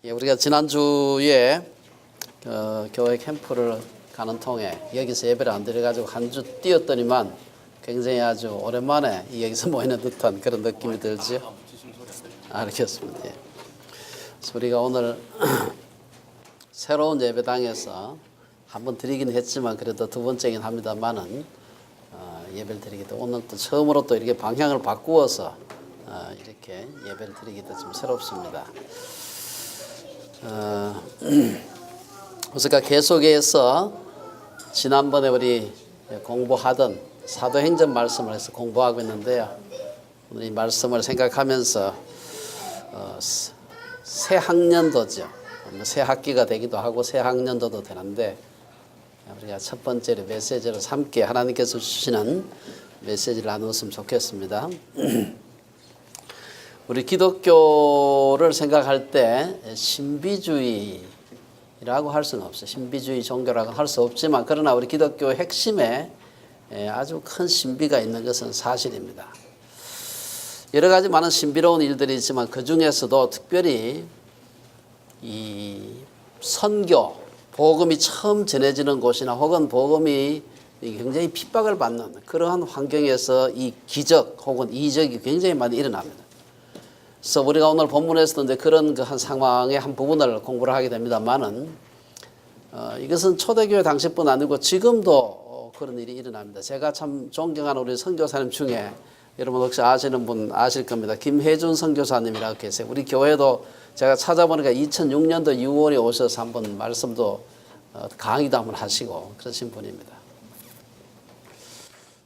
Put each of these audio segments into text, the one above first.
예, 우리가 지난주에 교회 캠프를 가는 통에 여기서 예배를 안 드려가지고 한 주 뛰었더니만 굉장히 아주 오랜만에 여기서 모이는 듯한 그런 느낌이 들죠. 알겠습니다. 예. 그래서 우리가 오늘 새로운 예배당에서 한번 드리긴 했지만 그래도 두 번째긴 합니다만은 예배를 드리기도 오늘 또 처음으로 또 이렇게 방향을 바꾸어서 이렇게 예배를 드리기도 좀 새롭습니다. 그러니까 계속해서 지난번에 우리 공부하던 사도행전 말씀을 해서 공부하고 있는데요. 오늘 이 말씀을 생각하면서 새 학년도죠. 새 학기가 되기도 하고 새 학년도도 되는데 우리가 첫 번째로 메시지를 함께 하나님께서 주시는 메시지를 나누었으면 좋겠습니다. 우리 기독교를 생각할 때 신비주의라고 할 수는 없어요. 신비주의 종교라고 할 수 없지만 그러나 우리 기독교의 핵심에 아주 큰 신비가 있는 것은 사실입니다. 여러 가지 많은 신비로운 일들이 있지만 그 중에서도 특별히 이 선교, 복음이 처음 전해지는 곳이나 혹은 복음이 굉장히 핍박을 받는 그러한 환경에서 이 기적 혹은 이적이 굉장히 많이 일어납니다. 그래서 우리가 오늘 본문에서도 이제 그런 한 상황의 한 부분을 공부를 하게 됩니다만은 이것은 초대교회 당시뿐 아니고 지금도 그런 일이 일어납니다. 제가 참 존경하는 우리 선교사님 중에 여러분 혹시 아시는 분 아실 겁니다. 김혜준 선교사님이라고 계세요. 우리 교회도 제가 찾아보니까 2006년도 6월에 오셔서 한번 말씀도 강의도 한번 하시고 그러신 분입니다.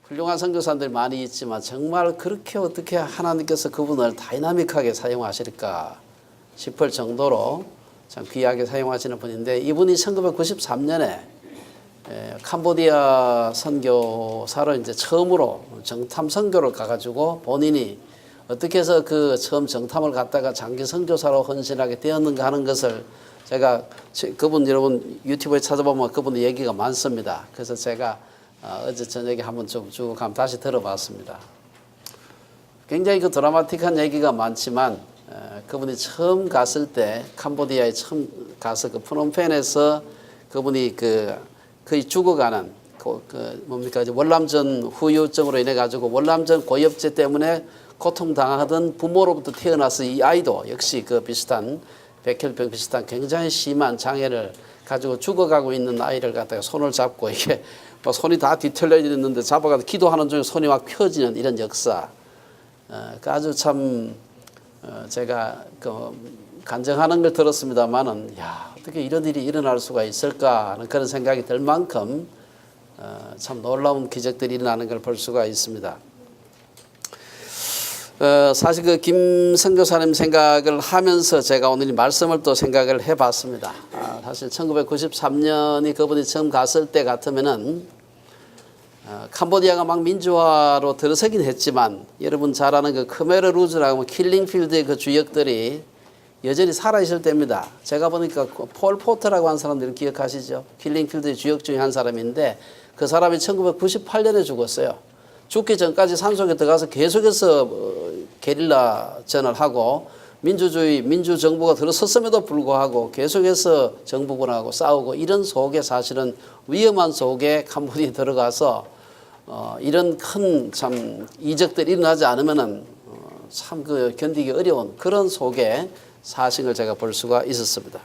훌륭한 선교사님들이 많이 있지만 정말 그렇게 어떻게 하나님께서 그분을 다이나믹하게 사용하실까 싶을 정도로 참 귀하게 사용하시는 분인데 이분이 1993년에 캄보디아 선교사로 이제 처음으로 정탐 선교를 가가지고 본인이 어떻게 해서 그 처음 정탐을 갔다가 장기 선교사로 헌신하게 되었는가 하는 것을 제가 그분 여러분 유튜브에 찾아보면 그분의 얘기가 많습니다. 그래서 제가 어제 저녁에 한번 쭉 한번 다시 들어봤습니다. 굉장히 그 드라마틱한 얘기가 많지만 그분이 처음 갔을 때 캄보디아에 처음 가서 그 프놈펜에서 그분이 거의 죽어가는 뭡니까 월남전 후유증으로 인해 가지고 월남전 고엽제 때문에 고통당하던 부모로부터 태어나서 이 아이도 역시 그 비슷한 백혈병 비슷한 굉장히 심한 장애를 가지고 죽어가고 있는 아이를 갖다가 손을 잡고 이게 뭐 손이 다 뒤틀려 있는데 잡아가지고 기도하는 중에 손이 막 펴지는 이런 역사. 아주 참 제가 간증하는 걸 들었습니다만은 야 어떻게 이런 일이 일어날 수가 있을까 하는 그런 생각이 들 만큼 참 놀라운 기적들이 일어나는 걸 볼 수가 있습니다. 사실 그 김 선교사님 생각을 하면서 제가 오늘 이 말씀을 또 생각을 해봤습니다. 사실 1993년이 그분이 처음 갔을 때 같으면은 캄보디아가 막 민주화로 들어서긴 했지만 여러분 잘 아는 그 크메르 루즈라고 킬링필드의 그 주역들이 여전히 살아있을 때입니다. 제가 보니까 폴 포트라고 한 사람들 기억하시죠? 킬링필드의 주역 중에 한 사람인데 그 사람이 1998년에 죽었어요. 죽기 전까지 산속에 들어가서 계속해서 게릴라전을 하고 민주 정부가 들어섰음에도 불구하고 계속해서 정부군하고 싸우고 이런 속에 사실은 위험한 속에 캄보디아에 들어가서 이런 큰 참 이적들이 일어나지 않으면은 참 그 견디기 어려운 그런 속에 사신 걸 제가 볼 수가 있었습니다.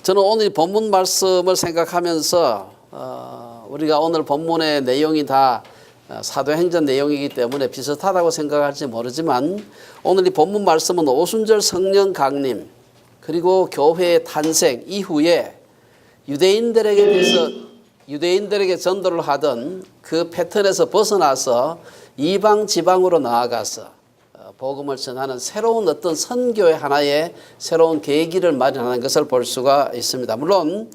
저는 오늘 본문 말씀을 생각하면서 우리가 오늘 본문의 내용이 다 사도행전 내용이기 때문에 비슷하다고 생각할지 모르지만 오늘 이 본문 말씀은 오순절 성령 강림 그리고 교회의 탄생 이후에 유대인들에게 전도를 하던 그 패턴에서 벗어나서 이방 지방으로 나아가서 복음을 전하는 새로운 어떤 선교의 하나의 새로운 계기를 마련하는 것을 볼 수가 있습니다. 물론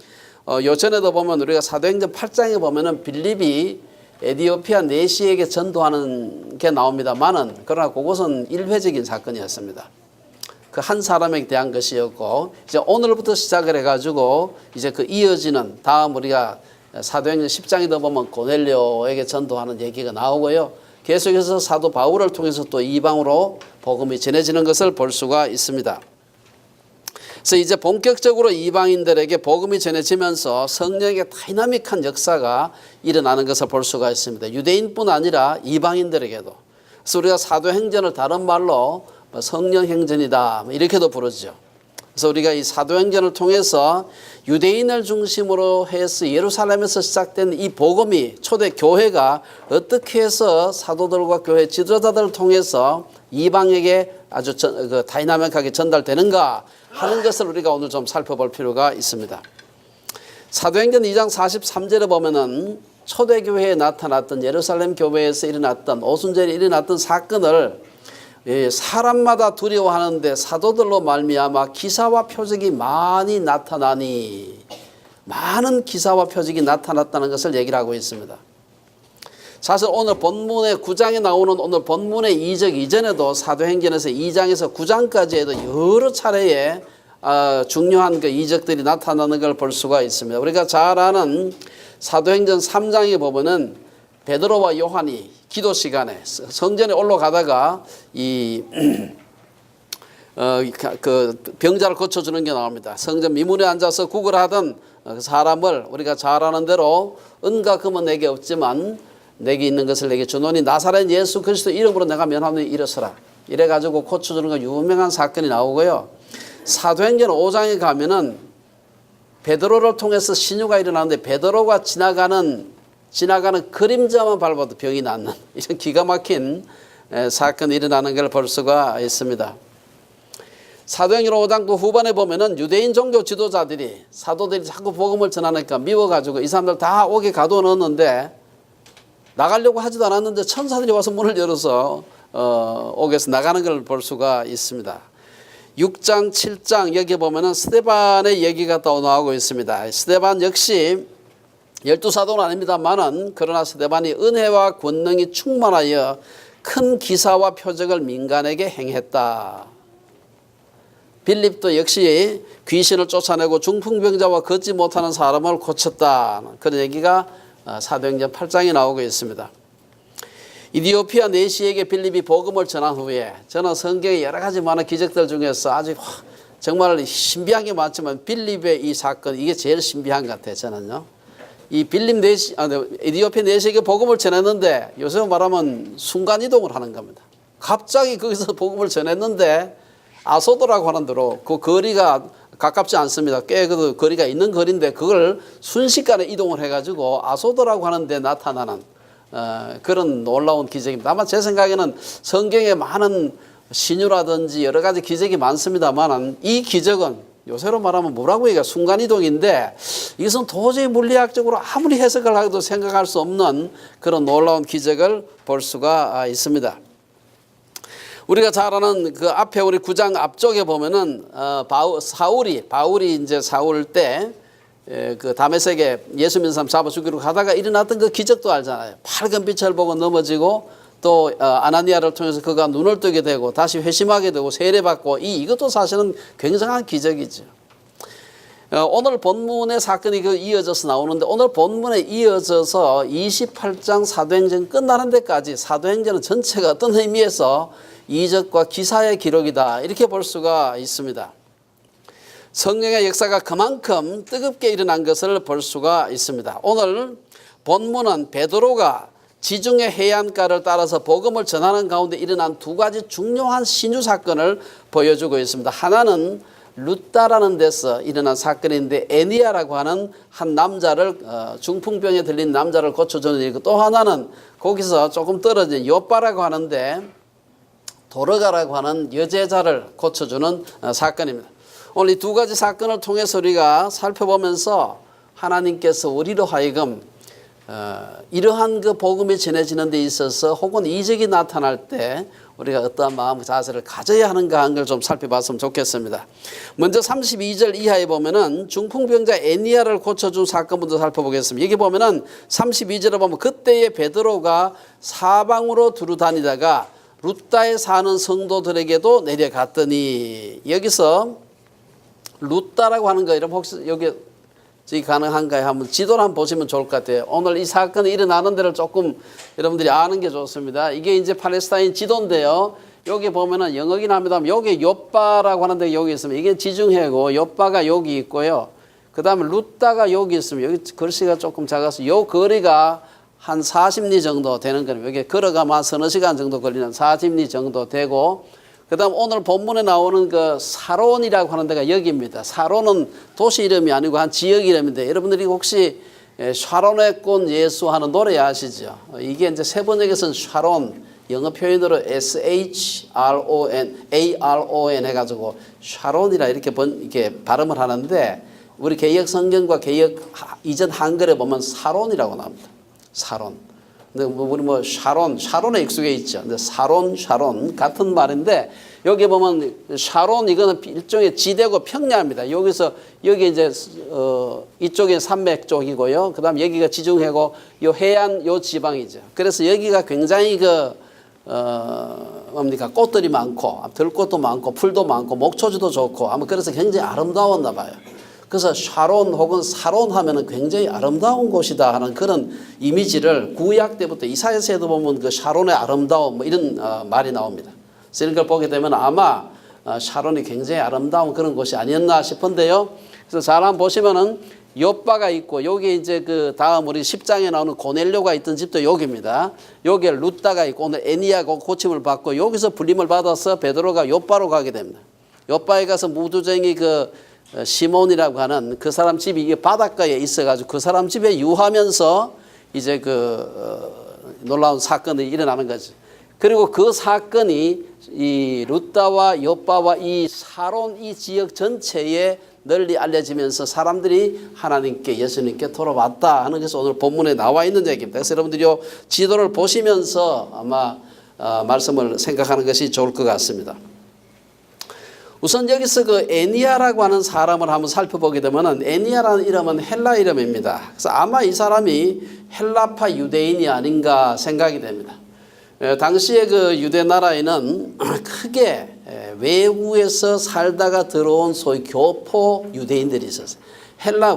요전에도 보면 우리가 사도행전 8장에 보면은 빌립이 에티오피아 내시에게 전도하는 게 나옵니다만은 그러나 그것은 일회적인 사건이었습니다. 그 한 사람에게 대한 것이었고 이제 오늘부터 시작을 해가지고 이제 그 이어지는 다음 우리가 사도행전 10장에도 보면 고넬료에게 전도하는 얘기가 나오고요. 계속해서 사도 바울을 통해서 또 이방으로 복음이 전해지는 것을 볼 수가 있습니다. 그래서 이제 본격적으로 이방인들에게 복음이 전해지면서 성령의 다이나믹한 역사가 일어나는 것을 볼 수가 있습니다. 유대인뿐 아니라 이방인들에게도. 그래서 우리가 사도행전을 다른 말로 성령행전이다 이렇게도 부르죠. 그래서 우리가 이 사도행전을 통해서 유대인을 중심으로 해서 예루살렘에서 시작된 이 복음이 초대 교회가 어떻게 해서 사도들과 교회 지도자들을 통해서 이방에게 아주 다이나믹하게 전달되는가 하는 것을 우리가 오늘 좀 살펴볼 필요가 있습니다. 사도행전 2장 43절에 보면은 초대교회에 나타났던 예루살렘 교회에서 일어났던 오순절에 일어났던 사건을 사람마다 두려워하는데 사도들로 말미암아 기사와 표적이 많이 나타나니 많은 기사와 표적이 나타났다는 것을 얘기를 하고 있습니다. 사실 오늘 본문의 9장에 나오는 오늘 본문의 이적 이전에도 사도행전에서 2장에서 9장까지에도 여러 차례에 중요한 그 이적들이 나타나는 걸 볼 수가 있습니다. 우리가 잘 아는 사도행전 3장에 보면은 베드로와 요한이 기도 시간에 성전에 올라가다가 그 병자를 고쳐주는 게 나옵니다. 성전 미문에 앉아서 구걸하던 사람을 우리가 잘 아는 대로 은과 금은 내게 없지만 내게 있는 것을 내게 주노니 나사렛 예수 그리스도 이름으로 내가 면하노니 일어서라. 이래가지고 고쳐주는 거 유명한 사건이 나오고요. 사도행전 5장에 가면은 베드로를 통해서 신유가 일어나는데 베드로가 지나가는 그림자만 밟아도 병이 낫는 이런 기가 막힌 사건이 일어나는 걸 볼 수가 있습니다. 사도행전 5장 그 후반에 보면은 유대인 종교 지도자들이 사도들이 자꾸 복음을 전하니까 미워가지고 이 사람들 다 옥에 가둬놓았는데 나가려고 하지도 않았는데 천사들이 와서 문을 열어서 옥에서 나가는 걸 볼 수가 있습니다. 6장 7장 여기 보면은 스데반의 얘기가 또 나오고 있습니다. 스데반 역시 12사도는 아닙니다만은 그러나 스데반이 은혜와 권능이 충만하여 큰 기사와 표적을 민간에게 행했다. 빌립도 역시 귀신을 쫓아내고 중풍병자와 걷지 못하는 사람을 고쳤다. 그런 얘기가 사도행전 8장에 나오고 있습니다. 이디오피아 내시에게 빌립이 복음을 전한 후에 저는 성경에 여러 가지 많은 기적들 중에서 아주 정말 신비한 게 많지만 빌립의 이 사건 이게 제일 신비한 것 같아요. 저는요. 이 빌립 이디오피아 내시에게 복음을 전했는데 요새 말하면 순간이동을 하는 겁니다. 갑자기 거기서 복음을 전했는데 아소도라고 하는 대로 그 거리가 가깝지 않습니다. 꽤 그 거리가 있는 거리인데 그걸 순식간에 이동을 해가지고 아소도라고 하는 데 나타나는 그런 놀라운 기적입니다. 아마 제 생각에는 성경에 많은 신유라든지 여러 가지 기적이 많습니다만 이 기적은 요새로 말하면 뭐라고 얘기가 순간이동인데 이것은 도저히 물리학적으로 아무리 해석을 하고도 생각할 수 없는 그런 놀라운 기적을 볼 수가 있습니다. 우리가 잘 아는 그 앞에 우리 9장 앞쪽에 보면은 바울이 이제 사울 때 그 다메섹에 예수 믿는 사람 잡아 죽이러 가다가 일어났던 그 기적도 알잖아요. 밝은 빛을 보고 넘어지고 또 아나니아를 통해서 그가 눈을 뜨게 되고 다시 회심하게 되고 세례받고 이것도 사실은 굉장한 기적이죠. 오늘 본문의 사건이 이어져서 나오는데 오늘 본문에 이어져서 28장 사도행전 끝나는 데까지 사도행전은 전체가 어떤 의미에서 이적과 기사의 기록이다 이렇게 볼 수가 있습니다. 성령의 역사가 그만큼 뜨겁게 일어난 것을 볼 수가 있습니다. 오늘 본문은 베드로가 지중해 해안가를 따라서 복음을 전하는 가운데 일어난 두 가지 중요한 신유 사건을 보여주고 있습니다. 하나는 루따라는 데서 일어난 사건인데 에니아라고 하는 한 남자를 중풍병에 들린 남자를 고쳐주는 일이고 또 하나는 거기서 조금 떨어진 요빠라고 하는데 도르가라고 하는 여제자를 고쳐주는 사건입니다. 오늘 이 두 가지 사건을 통해서 우리가 살펴보면서 하나님께서 우리로 하여금 이러한 그 복음이 전해지는 데 있어서 혹은 이적이 나타날 때 우리가 어떠한 마음 자세를 가져야 하는가 하는 걸 좀 살펴봤으면 좋겠습니다. 먼저 32절 이하에 보면은 중풍병자 에니아를 고쳐준 사건부터 살펴보겠습니다. 여기 보면은 32절에 보면 그때의 베드로가 사방으로 두루 다니다가 루따에 사는 성도들에게도 내려갔더니 여기서 루따라고 하는 거 여러분 혹시 여기 가능한가요? 한번 지도를 한번 보시면 좋을 것 같아요. 오늘 이 사건이 일어나는 데를 조금 여러분들이 아는 게 좋습니다. 이게 이제 팔레스타인 지도인데요. 여기 보면은 영어긴 합니다만 여기 욥바라고 하는데 여기 있으면 이게 지중해고 욥바가 여기 있고요. 그 다음에 루따가 여기 있으면 여기 글씨가 조금 작아서 요 거리가 한 40리 정도 되는 거예요. 여기 걸어가면 서너 시간 정도 걸리는 40리 정도 되고, 그 다음 오늘 본문에 나오는 그 사론이라고 하는 데가 여기입니다. 사론은 도시 이름이 아니고 한 지역 이름인데, 여러분들이 혹시 샤론의 꽃 예수 하는 노래 아시죠? 이게 이제 세 번역에서는 샤론, 영어 표현으로 SHRON 해가지고 샤론이라 이렇게 발음을 하는데, 우리 개역 성경과 개역 이전 한글에 보면 사론이라고 나옵니다. 사론. 근데 우리 샤론에 익숙해 있죠. 근데 샤론 같은 말인데, 여기 보면 샤론 이거는 일종의 지대고 평야입니다. 여기서 여기 이제 이쪽에 산맥 쪽이고요. 그다음 여기가 지중해고 요 해안 요 지방이죠. 그래서 여기가 굉장히 꽃들이 많고 들꽃도 많고 풀도 많고 목초지도 좋고 아마 그래서 굉장히 아름다웠나 봐요. 그래서 샤론 혹은 사론 하면은 굉장히 아름다운 곳이다 하는 그런 이미지를 구약 때부터 이사야서에도 보면 그 샤론의 아름다움 뭐 이런 말이 나옵니다. 그래서 이런 걸 보게 되면 아마 샤론이 굉장히 아름다운 그런 곳이 아니었나 싶은데요. 그래서 잘 한번 보시면은 욥바가 있고, 여기 이제 그 다음 우리 10장에 나오는 고넬료가 있던 집도 여기입니다. 여기에 루따가 있고, 오늘 애니야가 고침을 받고 여기서 불림을 받아서 베드로가 욥바로 가게 됩니다. 욥바에 가서 무두쟁이 시몬이라고 하는 그 사람 집이 바닷가에 있어가지고 그 사람 집에 유하면서 이제 놀라운 사건이 일어나는 거죠. 그리고 그 사건이 이 루따와 욥바와 이 사론 이 지역 전체에 널리 알려지면서 사람들이 하나님께 예수님께 돌아왔다 하는 것이 오늘 본문에 나와 있는 얘기입니다. 그래서 여러분들이 지도를 보시면서 아마 말씀을 생각하는 것이 좋을 것 같습니다. 우선 여기서 애니야라고 하는 사람을 한번 살펴보게 되면, 애니야라는 이름은 헬라 이름입니다. 그래서 아마 이 사람이 헬라파 유대인이 아닌가 생각이 됩니다. 당시에 유대 나라에는 크게 외국에서 살다가 들어온 소위 교포 유대인들이 있었어요.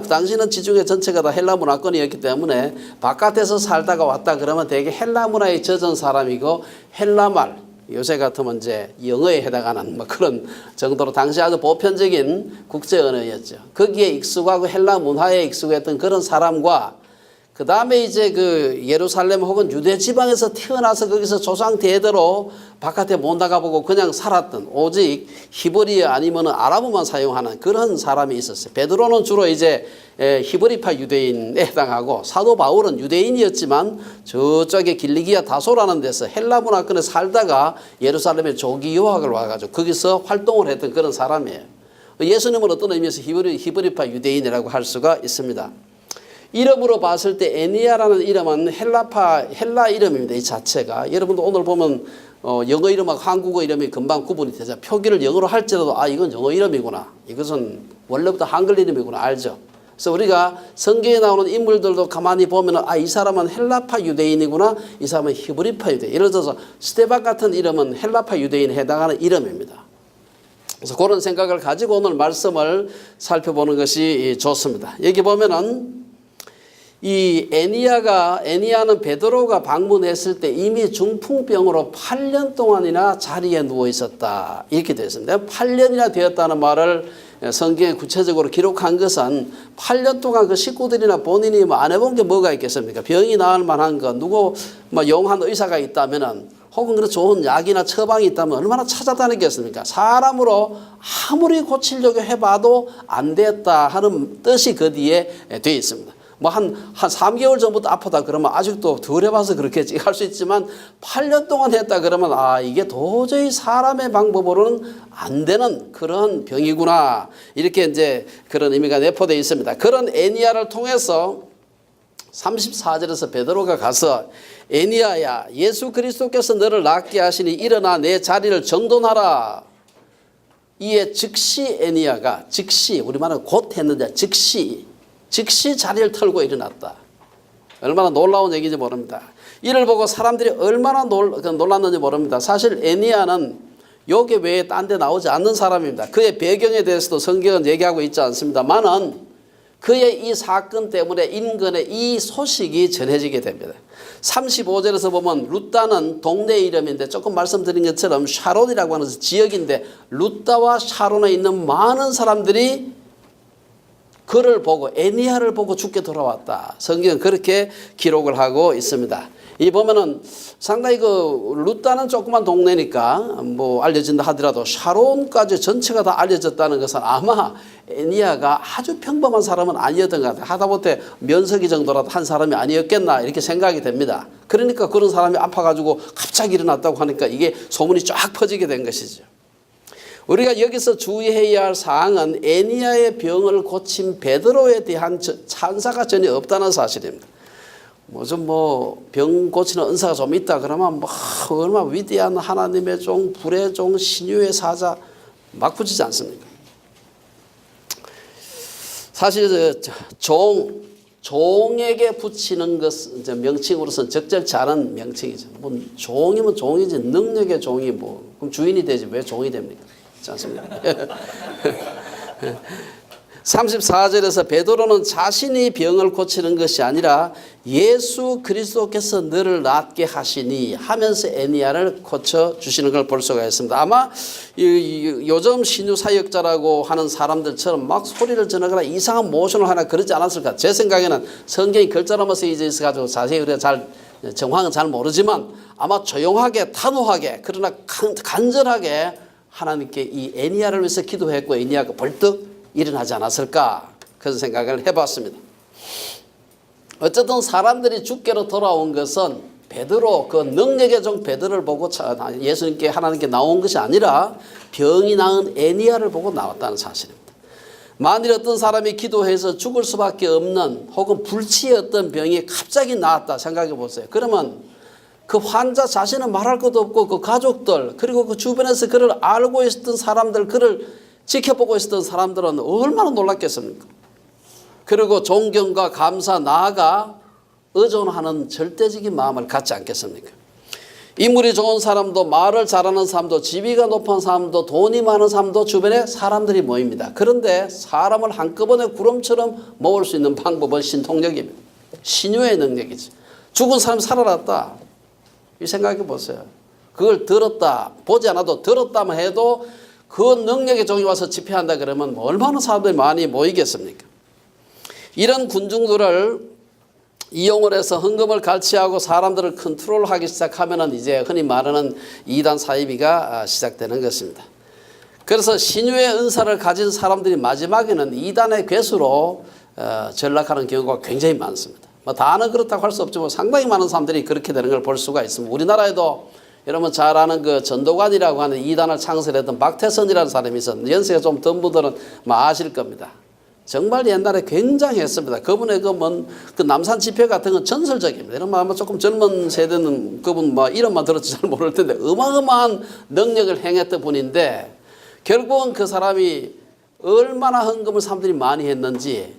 당시는 지중해 전체가 다 헬라 문화권이었기 때문에 바깥에서 살다가 왔다 그러면 되게 헬라 문화에 젖은 사람이고, 헬라말 요새 같으면 이제 영어에 해당하는 그런 정도로 당시 아주 보편적인 국제 언어였죠. 거기에 익숙하고 헬라 문화에 익숙했던 그런 사람과, 그 다음에 이제 예루살렘 혹은 유대 지방에서 태어나서 거기서 조상 대대로 바깥에 못 나가보고 그냥 살았던, 오직 히브리 아니면 아람어만 사용하는 그런 사람이 있었어요. 베드로는 주로 이제 히브리파 유대인에 해당하고, 사도 바울은 유대인이었지만 저쪽에 길리기아 다소라는 데서 헬라 문화권에 살다가 예루살렘에 조기 유학을 와가지고 거기서 활동을 했던 그런 사람이에요. 예수님은 어떤 의미에서 히브리파 유대인이라고 할 수가 있습니다. 이름으로 봤을 때 애니야라는 이름은 헬라 이름입니다. 이 자체가. 여러분도 오늘 보면 영어 이름하고 한국어 이름이 금방 구분이 되죠. 표기를 영어로 할지라도 이건 영어 이름이구나, 이것은 원래부터 한글 이름이구나 알죠. 그래서 우리가 성경에 나오는 인물들도 가만히 보면 이 사람은 헬라파 유대인이구나, 이 사람은 히브리파 유대인. 예를 들어서 스데박 같은 이름은 헬라파 유대인에 해당하는 이름입니다. 그래서 그런 생각을 가지고 오늘 말씀을 살펴보는 것이 좋습니다. 여기 보면은 이 애니야는 베드로가 방문했을 때 이미 중풍병으로 8년 동안이나 자리에 누워 있었다, 이렇게 되어 있습니다. 8년이나 되었다는 말을 성경에 구체적으로 기록한 것은 8년 동안 그 식구들이나 본인이 안 해본 게 뭐가 있겠습니까? 병이 나을 만한 거, 누구 용한 의사가 있다면은, 혹은 그런 좋은 약이나 처방이 있다면 얼마나 찾아다니겠습니까? 사람으로 아무리 고치려고 해봐도 안 됐다 하는 뜻이 그 뒤에 되어 있습니다. 한 3개월 전부터 아프다 그러면 아직도 덜 해봐서 그렇겠지 할 수 있지만, 8년 동안 했다 그러면 이게 도저히 사람의 방법으로는 안 되는 그런 병이구나, 이렇게 이제 그런 의미가 내포되어 있습니다. 그런 애니야를 통해서 34절에서 베드로가 가서, 애니야야, 예수 그리스도께서 너를 낫게 하시니 일어나 내 자리를 정돈하라. 이에 즉시 애니야가, 우리말은 곧 했는데 즉시 자리를 털고 일어났다. 얼마나 놀라운 얘기인지 모릅니다. 이를 보고 사람들이 얼마나 놀랐는지 모릅니다. 사실 애니야는 여기 외에 딴 데 나오지 않는 사람입니다. 그의 배경에 대해서도 성경은 얘기하고 있지 않습니다만은, 그의 이 사건 때문에 인근에 이 소식이 전해지게 됩니다. 35절에서 보면 룻다는 동네 이름인데 조금 말씀드린 것처럼 샤론이라고 하는 지역인데 룻다와 샤론에 있는 많은 사람들이 그를 보고 에니야를 보고 죽게 돌아왔다. 성경은 그렇게 기록을 하고 있습니다. 이 보면은 상당히 그 룻다는 조그만 동네니까 뭐 알려진다 하더라도 샤론까지 전체가 다 알려졌다는 것은 아마 에니야가 아주 평범한 사람은 아니었던 것 같아요. 하다못해 면석이 정도라도 한 사람이 아니었겠나 이렇게 생각이 됩니다. 그러니까 그런 사람이 아파가지고 갑자기 일어났다고 하니까 이게 소문이 쫙 퍼지게 된 것이죠. 우리가 여기서 주의해야 할 사항은 에니야의 병을 고친 베드로에 대한 찬사가 전혀 없다는 사실입니다. 무슨 병 고치는 은사가 좀 있다 그러면 얼마나 위대한 하나님의 종, 불의 종, 신유의 사자 막 붙이지 않습니까? 사실 종에게 붙이는 것은 명칭으로서는 적절치 않은 명칭이죠. 종이면 종이지 능력의 종이 그럼 주인이 되지 왜 종이 됩니까? 그렇지 않습니까? 34절에서 베드로는 자신이 병을 고치는 것이 아니라 예수 그리스도께서 너를 낫게 하시니 하면서 에니야를 고쳐주시는 걸 볼 수가 있습니다. 아마 요즘 신유 사역자라고 하는 사람들처럼 막 소리를 지르거나 이상한 모션을 하나 그러지 않았을까. 제 생각에는 성경이 글자로만 쓰여져 있어가지고 자세히 우리가 정황은 잘 모르지만 아마 조용하게 단호하게 그러나 간절하게 하나님께 이 에니야를 위해서 기도했고 에니야가 벌떡 일어나지 않았을까 그런 생각을 해봤습니다. 어쨌든 사람들이 주께로 돌아온 것은 베드로 그 능력의 종 베드로를 보고 예수님께 하나님께 나온 것이 아니라 병이 나은 에니야를 보고 나왔다는 사실입니다. 만일 어떤 사람이 기도해서 죽을 수밖에 없는 혹은 불치의 어떤 병이 갑자기 나왔다 생각해 보세요. 그러면 그 환자 자신은 말할 것도 없고 그 가족들 그리고 그 주변에서 그를 알고 있었던 사람들 그를 지켜보고 있었던 사람들은 얼마나 놀랐겠습니까? 그리고 존경과 감사 나아가 의존하는 절대적인 마음을 갖지 않겠습니까? 인물이 좋은 사람도 말을 잘하는 사람도 지위가 높은 사람도 돈이 많은 사람도 주변에 사람들이 모입니다. 그런데 사람을 한꺼번에 구름처럼 모을 수 있는 방법은 신통력입니다. 신유의 능력이지. 죽은 사람이 살아났다. 이 생각해 보세요. 그걸 들었다. 보지 않아도 들었다만 해도 그 능력의 종이 와서 집회한다 그러면 얼마나 사람들이 많이 모이겠습니까? 이런 군중들을 이용을 해서 헌금을 갈취하고 사람들을 컨트롤하기 시작하면 이제 흔히 말하는 이단 사이비가 시작되는 것입니다. 그래서 신유의 은사를 가진 사람들이 마지막에는 이단의 괴수로 전락하는 경우가 굉장히 많습니다. 다는 그렇다고 할 수 없지만 상당히 많은 사람들이 그렇게 되는 걸 볼 수가 있습니다. 우리나라에도 여러분 잘 아는 그 전도관이라고 하는 이단을 창설했던 박태선이라는 사람이 있었는데 연세가 좀 든 분들은 아실 겁니다. 정말 옛날에 굉장했습니다. 그분의 그 남산 집회 같은 건 전설적입니다. 이러면 아마 조금 젊은 세대는 그분 이름만 들었지 잘 모를 텐데 어마어마한 능력을 행했던 분인데 결국은 그 사람이 얼마나 헌금을 사람들이 많이 했는지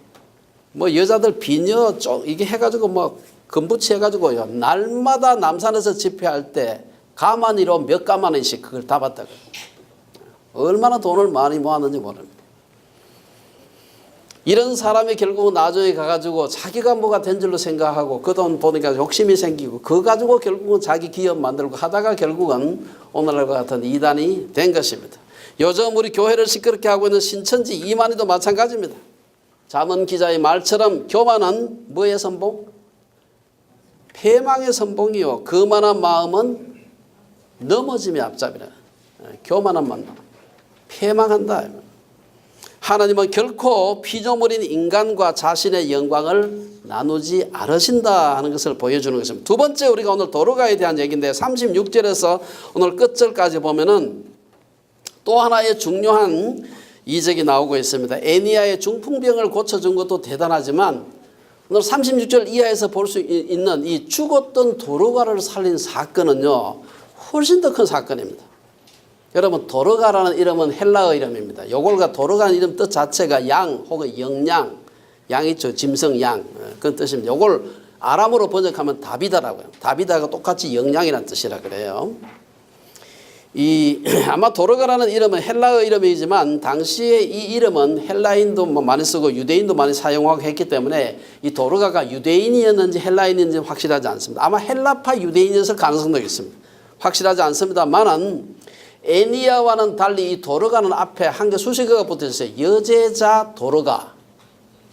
여자들 비녀 이게 해가지고 금부치 해가지고요. 날마다 남산에서 집회할 때 가만히로 몇 가만 원씩 그걸 다 받다가 얼마나 돈을 많이 모았는지 모릅니다. 이런 사람이 결국은 나중에 가가지고 자기가 뭐가 된 줄로 생각하고 그 돈 보니까 욕심이 생기고 그거 가지고 결국은 자기 기업 만들고 하다가 결국은 오늘날과 같은 이단이 된 것입니다. 요즘 우리 교회를 시끄럽게 하고 있는 신천지 이만희도 마찬가지입니다. 잠언 기자의 말처럼 교만은 뭐의 선봉? 패망의 선봉이요. 거만한 마음은 넘어짐의 앞잡이라. 교만한 마음 패망한다. 하나님은 결코 피조물인 인간과 자신의 영광을 나누지 않으신다 하는 것을 보여주는 것입니다. 두 번째 우리가 오늘 도로가에 대한 얘기인데 36절에서 오늘 끝절까지 보면은 또 하나의 중요한 이적이 나오고 있습니다. 에니야의 중풍병을 고쳐준 것도 대단하지만 오늘 36절 이하에서 볼 수 있는 이 죽었던 도로가를 살린 사건은요 훨씬 더 큰 사건입니다. 여러분 도로가라는 이름은 헬라어 이름입니다. 요걸과 도로가는 이름 뜻 자체가 양 혹은 영양, 양 있죠. 짐승 양 그런 뜻입니다. 요걸 아람어로 번역하면 다비다라고요. 다비다가 똑같이 영양이라는 뜻이라 그래요. 아마 도르가라는 이름은 헬라어 이름이지만 당시에 이 이름은 헬라인도 많이 쓰고 유대인도 많이 사용하고 했기 때문에 이 도르가가 유대인이었는지 헬라인인지 확실하지 않습니다. 아마 헬라파 유대인이었을 가능성도 있습니다. 확실하지 않습니다만은 애니야와는 달리 이 도르가는 앞에 한 개 수식어가 붙어 있어요. 여제자 도르가,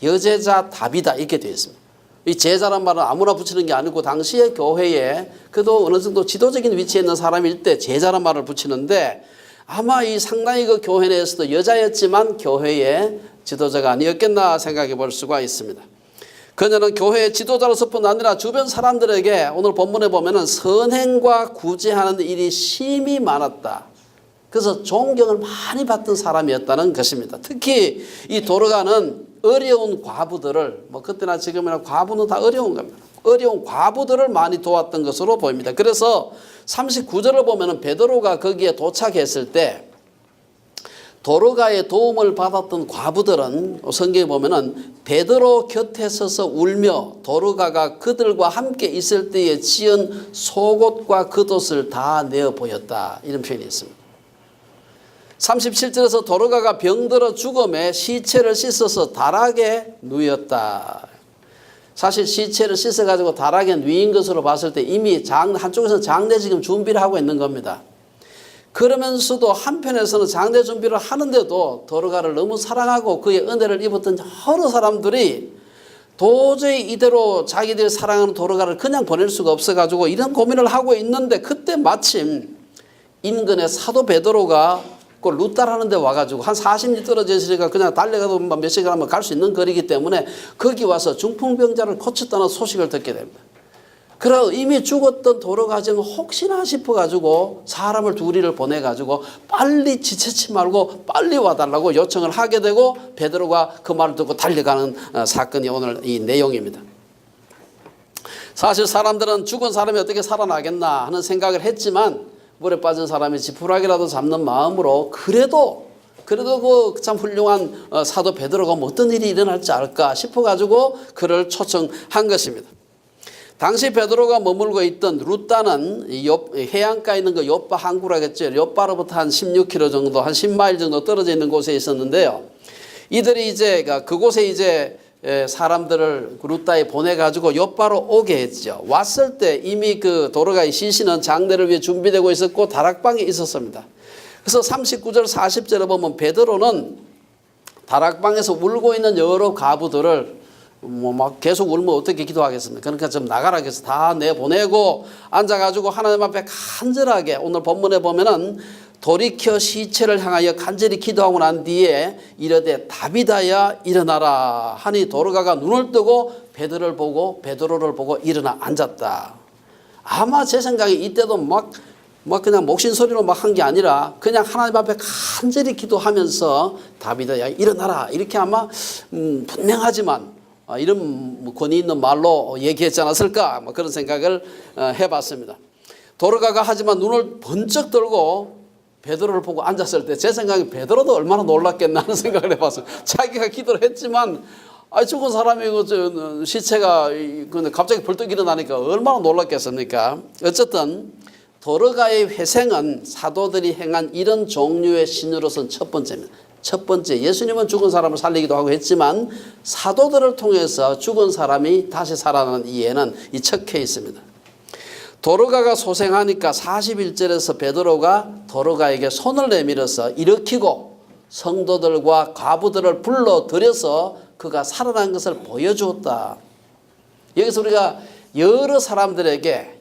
여제자 다비다 이렇게 되어 있습니다. 이 제자란 말은 아무나 붙이는 게 아니고 당시의 교회에 그도 어느 정도 지도적인 위치에 있는 사람일 때 제자란 말을 붙이는데 아마 이 상당히 그 교회 내에서도 여자였지만 교회의 지도자가 아니었겠나 생각해 볼 수가 있습니다. 그녀는 교회의 지도자로서뿐 아니라 주변 사람들에게 오늘 본문에 보면은 선행과 구제하는 일이 심히 많았다. 그래서 존경을 많이 받던 사람이었다는 것입니다. 특히 이 도르가는 어려운 과부들을 그때나 지금이나 과부는 다 어려운 겁니다. 어려운 과부들을 많이 도왔던 것으로 보입니다. 그래서 39절을 보면은 베드로가 거기에 도착했을 때 도르가의 도움을 받았던 과부들은 성경에 보면은 베드로 곁에 서서 울며 도르가가 그들과 함께 있을 때에 지은 속옷과 겉옷을 다 내어 보였다. 이런 표현이 있습니다. 37절에서 도르가가 병들어 죽음에 시체를 씻어서 다락에 누였다. 사실 시체를 씻어가지고 다락에 누인 것으로 봤을 때 이미 한쪽에서는 장례 지금 준비를 하고 있는 겁니다. 그러면서도 한편에서는 장례 준비를 하는데도 도르가를 너무 사랑하고 그의 은혜를 입었던 여러 사람들이 도저히 이대로 자기들이 사랑하는 도르가를 그냥 보낼 수가 없어가지고 이런 고민을 하고 있는데 그때 마침 인근의 사도 베드로가 그 루따라는 데 와가지고 한 40리 떨어져 있으니까 그냥 달려가도 몇 시간 하면 갈 수 있는 거리이기 때문에 거기 와서 중풍병자를 고쳤다는 소식을 듣게 됩니다. 그래서 이미 죽었던 도르가 지금 혹시나 싶어가지고 사람을 둘이를 보내가지고 빨리 지체치 말고 빨리 와달라고 요청을 하게 되고 베드로가 그 말을 듣고 달려가는 사건이 오늘 이 내용입니다. 사실 사람들은 죽은 사람이 어떻게 살아나겠나 하는 생각을 했지만 물에 빠진 사람이 지푸라기라도 잡는 마음으로 그래도 그 참 훌륭한 사도 베드로가 어떤 일이 일어날지 알까 싶어가지고 그를 초청한 것입니다. 당시 베드로가 머물고 있던 루따는 해안가에 있는 그 요빠 항구라겠죠. 요빠로부터 한 16km 정도, 한 10마일 정도 떨어져 있는 곳에 있었는데요. 이들이 이제 그곳에 이제 사람들을 루따에 보내가지고 요빠로 오게 했죠. 왔을 때 이미 그 도르가의 시신은 장례를 위해 준비되고 있었고 다락방에 있었습니다. 그래서 39절 40절에 보면 베드로는 다락방에서 울고 있는 여러 가부들을 막 계속 울면 어떻게 기도하겠습니까? 그러니까 좀 나가라 해서 다 내보내고 앉아가지고 하나님 앞에 간절하게 오늘 본문에 보면은 돌이켜 시체를 향하여 간절히 기도하고 난 뒤에 이르되 다비다야 일어나라 하니 도르가가 눈을 뜨고 베드로를 보고 일어나 앉았다. 아마 제 생각에 이때도 막 그냥 목신소리로 막 한 게 아니라 그냥 하나님 앞에 간절히 기도하면서 다비다야 일어나라 이렇게 아마 분명하지만 이런 권위 있는 말로 얘기했지 않았을까 그런 생각을 해봤습니다. 도르가가 하지만 눈을 번쩍 들고 베드로를 보고 앉았을 때 제 생각에 베드로도 얼마나 놀랐겠나 하는 생각을 해봤어요. 자기가 기도를 했지만 죽은 사람이 시체가 근데 갑자기 벌떡 일어나니까 얼마나 놀랐겠습니까? 어쨌든 도르가의 회생은 사도들이 행한 이런 종류의 신으로서는 첫 번째입니다. 첫 번째, 예수님은 죽은 사람을 살리기도 하고 했지만 사도들을 통해서 죽은 사람이 다시 살아나는 이해는 이 첫 케이스입니다. 도르가가 소생하니까 41절에서 베드로가 도르가에게 손을 내밀어서 일으키고 성도들과 과부들을 불러들여서 그가 살아난 것을 보여주었다. 여기서 우리가 여러 사람들에게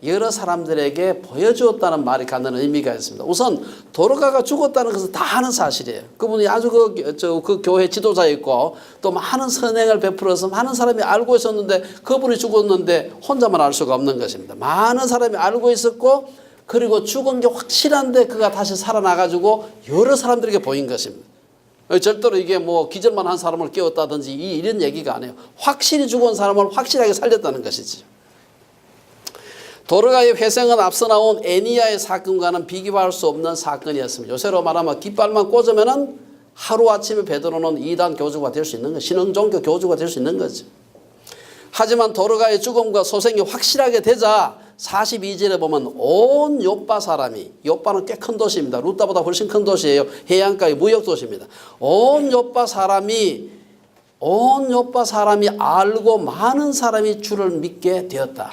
보여주었다는 말이 갖는 의미가 있습니다. 우선 도르가가 죽었다는 것은 다 아는 사실이에요. 그분이 아주 그 교회 지도자였고 또 많은 선행을 베풀어서 많은 사람이 알고 있었는데 그분이 죽었는데 혼자만 알 수가 없는 것입니다. 많은 사람이 알고 있었고 그리고 죽은 게 확실한데 그가 다시 살아나가지고 여러 사람들에게 보인 것입니다. 절대로 이게 기절만 한 사람을 깨웠다든지 이런 얘기가 아니에요. 확실히 죽은 사람을 확실하게 살렸다는 것이죠. 도르가의 회생은 앞서 나온 애니야의 사건과는 비교할 수 없는 사건이었습니다. 요새로 말하면 깃발만 꽂으면은 하루아침에 베드로는 이단 교주가 될 수 있는 거죠. 신흥종교 교주가 될 수 있는 거죠. 하지만 도르가의 죽음과 소생이 확실하게 되자 42절에 보면 온 요빠 사람이, 요빠는 꽤 큰 도시입니다. 루다보다 훨씬 큰 도시예요. 해안가의 무역 도시입니다. 온 요빠 사람이 알고 많은 사람이 주를 믿게 되었다.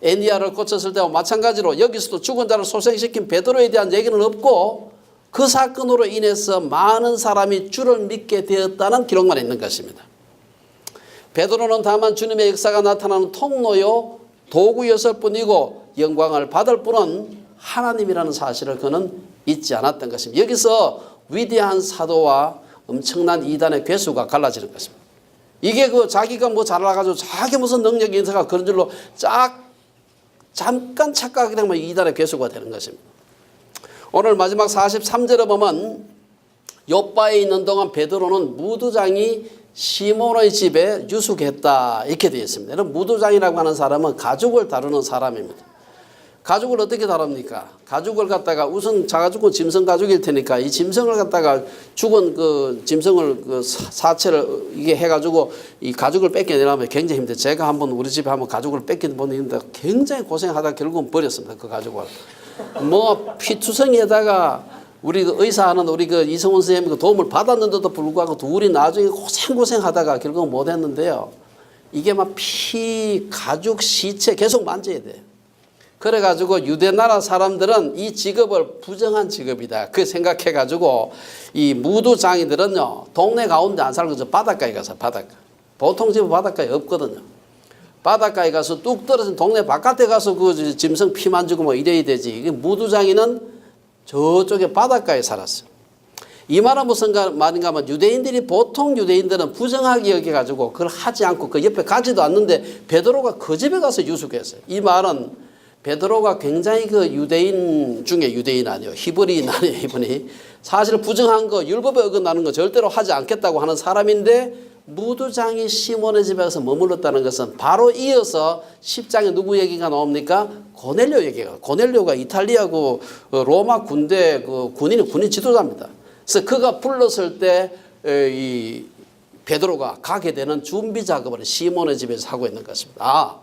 에니야를 고쳤을 때와 마찬가지로 여기서도 죽은 자를 소생시킨 베드로에 대한 얘기는 없고 그 사건으로 인해서 많은 사람이 주를 믿게 되었다는 기록만 있는 것입니다. 베드로는 다만 주님의 역사가 나타나는 통로요 도구였을 뿐이고 영광을 받을 분은 하나님이라는 사실을 그는 잊지 않았던 것입니다. 여기서 위대한 사도와 엄청난 이단의 괴수가 갈라지는 것입니다. 이게 자기가 뭐 잘나가지고 자기 무슨 능력이 있어가 그런 줄로 잠깐 착각하게 되면 이단의 괴수가 되는 것입니다. 오늘 마지막 43절에 보면 요빠에 있는 동안 베드로는 무두장이 시몬의 집에 유숙했다 이렇게 되어 있습니다. 이런 무두장이라고 하는 사람은 가죽을 다루는 사람입니다. 가죽을 어떻게 다룹니까? 가죽을 갖다가 우선 자가죽은 짐승 가죽일 테니까 이 짐승을 갖다가 죽은 그 짐승을 그 사체를 이게 해가지고 이 가죽을 뺏겨내려면 굉장히 힘들어요. 제가 한번 우리 집에 한번 가죽을 뺏겨내는데 굉장히 고생하다 결국은 버렸습니다. 그 가죽을. 뭐 피투성이에다가 우리 그 의사하는 우리 그 이성훈 선생님이 그 도움을 받았는데도 불구하고 둘이 나중에 고생하다가 결국은 못 했는데요. 이게 막 피, 가죽, 시체 계속 만져야 돼요. 그래가지고 유대 나라 사람들은 이 직업을 부정한 직업이다. 그 생각해가지고 이 무두장이들은요, 동네 가운데 안 살고 저 바닷가에 가서 바닷가. 보통 집은 바닷가에 없거든요. 바닷가에 가서 뚝 떨어진 동네 바깥에 가서 그 짐승 피 만지고 뭐 이래야 되지. 이게 무두장이는 저쪽에 바닷가에 살았어요. 이 말은 무슨 말인가 하면 보통 유대인들은 부정하게 여겨가지고 그걸 하지 않고 그 옆에 가지도 않는데 베드로가 그 집에 가서 유숙했어요. 이 말은 베드로가 굉장히 그 유대인 중에 유대인 아니에요. 히브리인 아니에요. 이분이 사실 부정한 거 율법에 어긋나는 거 절대로 하지 않겠다고 하는 사람인데 무두장이 시몬의 집에 가서 머물렀다는 것은 바로 이어서 10장에 누구 얘기가 나옵니까? 고넬료 얘기가. 고넬료가 이탈리아 그 로마 군대 그 군인 지도자입니다. 그래서 그가 불렀을 때 이 베드로가 가게 되는 준비 작업을 시몬의 집에서 하고 있는 것입니다.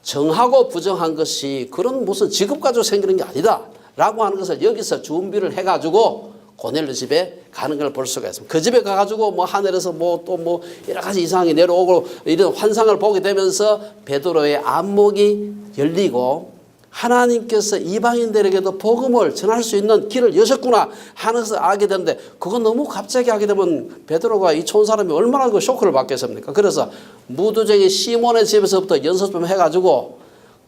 정하고 부정한 것이 그런 무슨 직업 가지고 생기는 게 아니다 라고 하는 것을 여기서 준비를 해가지고 고넬료 집에 가는 걸 볼 수가 있습니다. 그 집에 가가지고 뭐 하늘에서 뭐 또 뭐 여러 가지 이상이 내려오고 이런 환상을 보게 되면서 베드로의 안목이 열리고 하나님께서 이방인들에게도 복음을 전할 수 있는 길을 여셨구나 하는 것을 알게 되는데 그건 너무 갑자기 하게 되면 베드로가 이 촌 사람이 얼마나 그 쇼크를 받겠습니까? 그래서 무두쟁이 시몬의 집에서부터 연습 좀 해가지고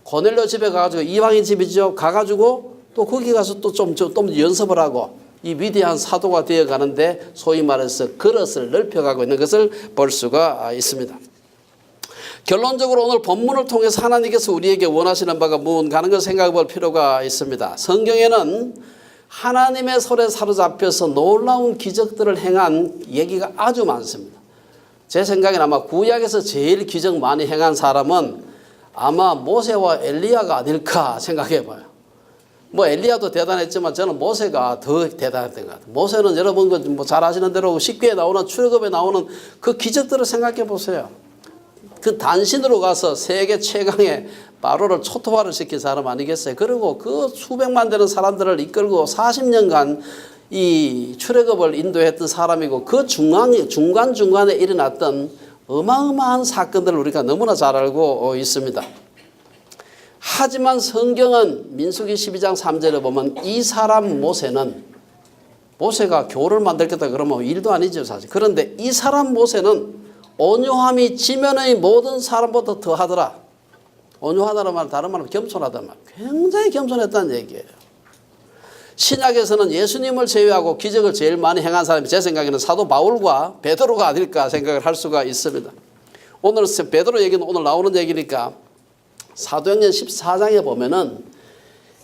고넬료 집에 가가지고 이방인 집이죠. 가가지고 또 거기 가서 또 좀 연습을 하고 이 위대한 사도가 되어 가는데 소위 말해서 그릇을 넓혀가고 있는 것을 볼 수가 있습니다. 결론적으로 오늘 본문을 통해서 하나님께서 우리에게 원하시는 바가 무언가 하는 걸 생각해 볼 필요가 있습니다. 성경에는 하나님의 손에 사로잡혀서 놀라운 기적들을 행한 얘기가 아주 많습니다. 제 생각에는 아마 구약에서 제일 기적 많이 행한 사람은 아마 모세와 엘리야가 아닐까 생각해 봐요. 뭐 엘리야도 대단했지만 저는 모세가 더 대단했던 것 같아요. 모세는 여러분 뭐 잘 아시는 대로 십계에 나오는 출애굽에 나오는 그 기적들을 생각해 보세요. 그 단신으로 가서 세계 최강의 바로를 초토화를 시킨 사람 아니겠어요? 그리고 그 수백만 되는 사람들을 이끌고 40년간 이 출애굽을 인도했던 사람이고 그 중간중간에 일어났던 어마어마한 사건들을 우리가 너무나 잘 알고 있습니다. 하지만 성경은 민수기 12장 3절에 보면 이 사람 모세가 교를 만들겠다 그러면 일도 아니죠 사실. 그런데 이 사람 모세는 온유함이 지면의 모든 사람보다 더하더라. 온유하다는 말은 다른 말로 겸손하다는 말. 굉장히 겸손했다는 얘기예요. 신약에서는 예수님을 제외하고 기적을 제일 많이 행한 사람이 제 생각에는 사도 바울과 베드로가 아닐까 생각을 할 수가 있습니다. 오늘 베드로 얘기는 오늘 나오는 얘기니까 사도행전 14장에 보면은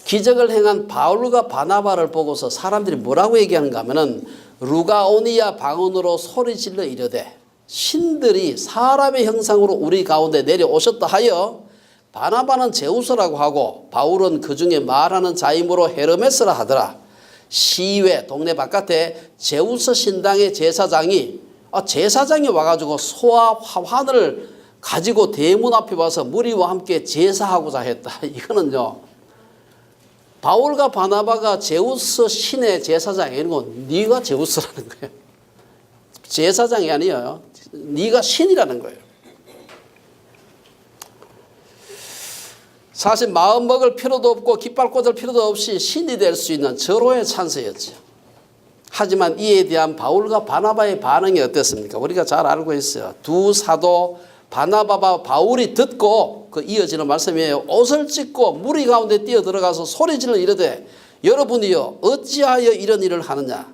기적을 행한 바울과 바나바를 보고서 사람들이 뭐라고 얘기하는가 하면은 루가오니아 방언으로 소리질러 이르되 신들이 사람의 형상으로 우리 가운데 내려오셨다 하여 바나바는 제우스라고 하고 바울은 그 중에 말하는 자임으로 헤르메스라 하더라. 시외 동네 바깥에 제우스 신당의 제사장이 와가지고 소와 화환을 가지고 대문 앞에 와서 무리와 함께 제사하고자 했다. 이거는요, 바울과 바나바가 제우스 신의 제사장이 아니고 네가 제우스라는 거예요. 제사장이 아니에요. 네가 신이라는 거예요. 사실 마음 먹을 필요도 없고 깃발 꽂을 필요도 없이 신이 될 수 있는 절호의 찬스였죠. 하지만 이에 대한 바울과 바나바의 반응이 어땠습니까? 우리가 잘 알고 있어요. 두 사도 바나바와 바울이 듣고 그 이어지는 말씀이에요. 옷을 찢고 무리 가운데 뛰어들어가서 소리질러 이르되 여러분이여 어찌하여 이런 일을 하느냐.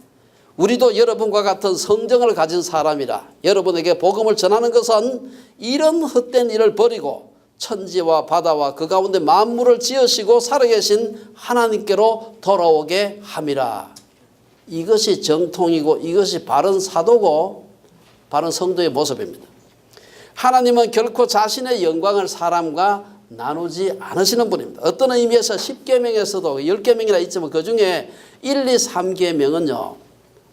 우리도 여러분과 같은 성정을 가진 사람이라. 여러분에게 복음을 전하는 것은 이런 헛된 일을 버리고 천지와 바다와 그 가운데 만물을 지으시고 살아계신 하나님께로 돌아오게 함이라. 이것이 정통이고 이것이 바른 사도고 바른 성도의 모습입니다. 하나님은 결코 자신의 영광을 사람과 나누지 않으시는 분입니다. 어떤 의미에서 10계명에서도 10계명이나 있지만 그중에 1, 2, 3계명은요.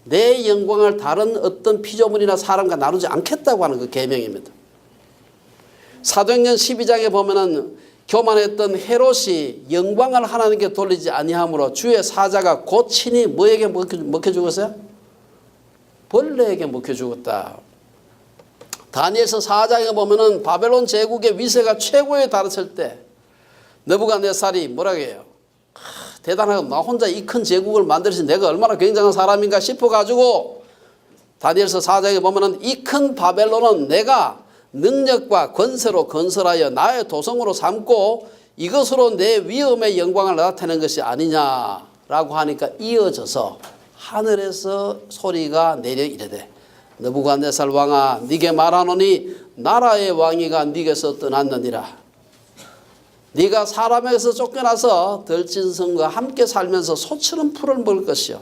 내 영광을 다른 어떤 피조물이나 사람과 나누지 않겠다고 하는 그 계명입니다. 사도행전 12장에 보면은 교만했던 헤롯이 영광을 하나님께 돌리지 아니함으로 주의 사자가 곧 친히 뭐에게 먹혀 죽었어요? 벌레에게 먹혀 죽었다. 다니엘서 4장에 보면은 바벨론 제국의 위세가 최고에 달했을 때 느부갓네살이 뭐라고 해요? 대단하고 나 혼자 이 큰 제국을 만들어서 내가 얼마나 굉장한 사람인가 싶어가지고 다니엘서 4장에 보면은 이 큰 바벨론은 내가 능력과 권세로 건설하여 나의 도성으로 삼고 이것으로 내 위엄의 영광을 나타내는 것이 아니냐라고 하니까 이어져서 하늘에서 소리가 내려 이르되 느부갓네살 왕아 네게 말하노니 나라의 왕위가 네게서 떠났느니라. 네가 사람에게서 쫓겨나서 들짐승과 함께 살면서 소처럼 풀을 먹을 것이요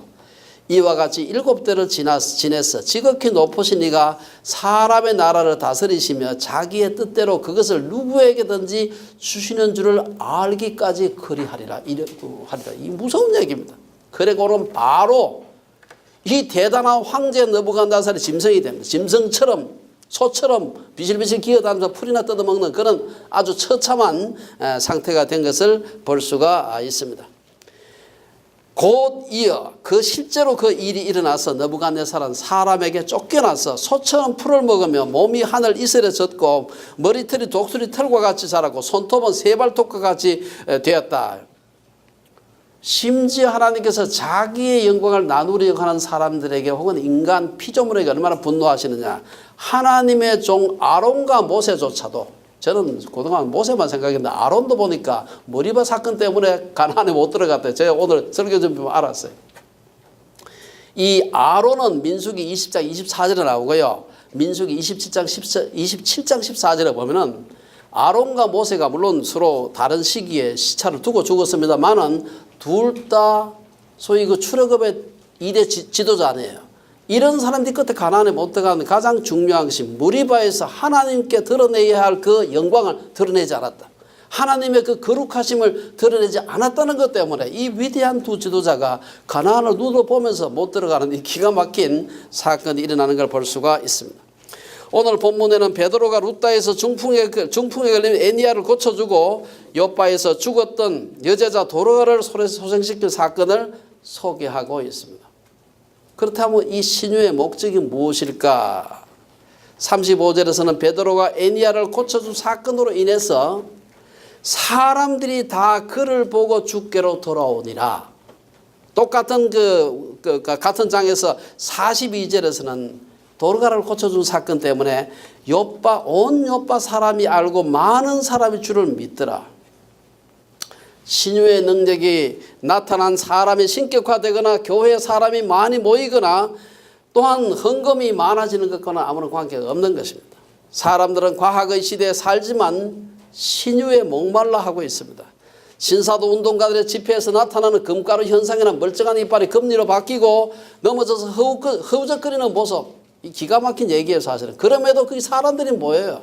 이와 같이 7대를 지내서 지극히 높으신 네가 사람의 나라를 다스리시며 자기의 뜻대로 그것을 누구에게든지 주시는 줄을 알기까지 그리하리라. 이 무서운 얘기입니다. 그리고는 바로 이 대단한 황제 느부갓네살이 짐승이 됩니다. 짐승처럼 소처럼 비실비실 기어다니면서 풀이나 뜯어먹는 그런 아주 처참한 상태가 된 것을 볼 수가 있습니다. 곧 이어 실제로 그 일이 일어나서 느부갓네살은 사람에게 쫓겨나서 소처럼 풀을 먹으며 몸이 하늘 이슬에 젖고 머리털이 독수리 털과 같이 자라고 손톱은 세발톱과 같이 되었다. 심지어 하나님께서 자기의 영광을 나누려고 하는 사람들에게 혹은 인간 피조물에게 얼마나 분노하시느냐. 하나님의 종 아론과 모세조차도 저는 그동안 모세만 생각했는데 아론도 보니까 머리바 사건 때문에 가나안에 못 들어갔대요. 제가 오늘 설교 좀 보면 알았어요. 이 아론은 민수기 20장 24절에 나오고요. 민수기 27장 14절에 보면은 아론과 모세가 물론 서로 다른 시기에 시차를 두고 죽었습니다만은 둘 다 소위 그 출애굽의 2대 지도자 아니에요. 이런 사람들이 끝에 가나안에 못 들어가는 가장 중요한 것이 무리바에서 하나님께 드러내야 할 그 영광을 드러내지 않았다. 하나님의 그 거룩하심을 드러내지 않았다는 것 때문에 이 위대한 두 지도자가 가나안을 눈으로 보면서 못 들어가는 이 기가 막힌 사건이 일어나는 걸 볼 수가 있습니다. 오늘 본문에는 베드로가 루다에서 중풍에 걸린 애니야를 고쳐주고 요바에서 죽었던 여제자 도로가를 소생시킨 사건을 소개하고 있습니다. 그렇다면 이 신유의 목적이 무엇일까? 35절에서는 베드로가 애니야를 고쳐준 사건으로 인해서 사람들이 다 그를 보고 주께로 돌아오니라. 똑같은 같은 장에서 42절에서는 도르가를 고쳐준 사건 때문에 온 요빠 사람이 알고 많은 사람이 주를 믿더라. 신유의 능력이 나타난 사람이 신격화되거나 교회에 사람이 많이 모이거나 또한 헌금이 많아지는 것과는 아무런 관계가 없는 것입니다. 사람들은 과학의 시대에 살지만 신유에 목말라 하고 있습니다. 신사도 운동가들의 집회에서 나타나는 금가루 현상이나 멀쩡한 이빨이 금리로 바뀌고 넘어져서 허우적거리는 모습, 이 기가 막힌 얘기예요 사실은. 그럼에도 그 사람들이 뭐예요?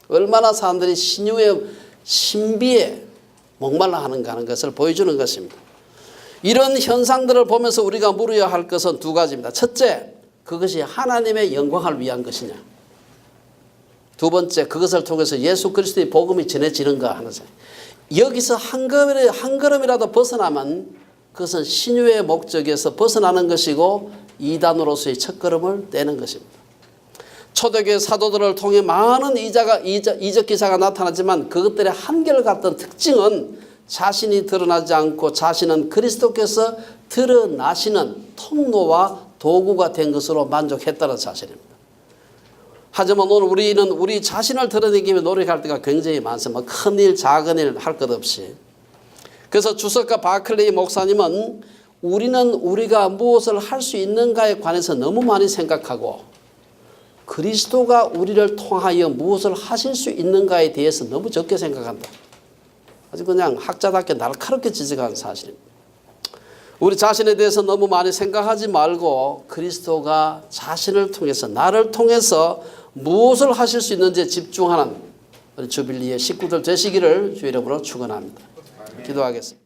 얼마나 사람들이 신유의 신비에 목말라 하는가 하는 것을 보여주는 것입니다. 이런 현상들을 보면서 우리가 물어야 할 것은 두 가지입니다. 첫째, 그것이 하나님의 영광을 위한 것이냐. 두 번째, 그것을 통해서 예수 그리스도의 복음이 전해지는가 하는 생. 여기서 한 걸음이라도 벗어나면 그것은 신유의 목적에서 벗어나는 것이고 이단으로서의 첫걸음을 떼는 것입니다. 초대교회 사도들을 통해 많은 이적 기사가 나타나지만 그것들의 한결같은 특징은 자신이 드러나지 않고 자신은 그리스도께서 드러나시는 통로와 도구가 된 것으로 만족했다는 사실입니다. 하지만 오늘 우리는 우리 자신을 드러내기 위해 노력할 때가 굉장히 많습니다. 큰일 작은 일 할 것 없이. 그래서 주석가 바클레이 목사님은 우리는 우리가 무엇을 할 수 있는가에 관해서 너무 많이 생각하고 그리스도가 우리를 통하여 무엇을 하실 수 있는가에 대해서 너무 적게 생각한다. 아주 그냥 학자답게 날카롭게 지적한 사실입니다. 우리 자신에 대해서 너무 많이 생각하지 말고 그리스도가 자신을 통해서 나를 통해서 무엇을 하실 수 있는지에 집중하는 우리 주빌리의 식구들 되시기를 주 이름으로 축원합니다. 기도하겠습니다.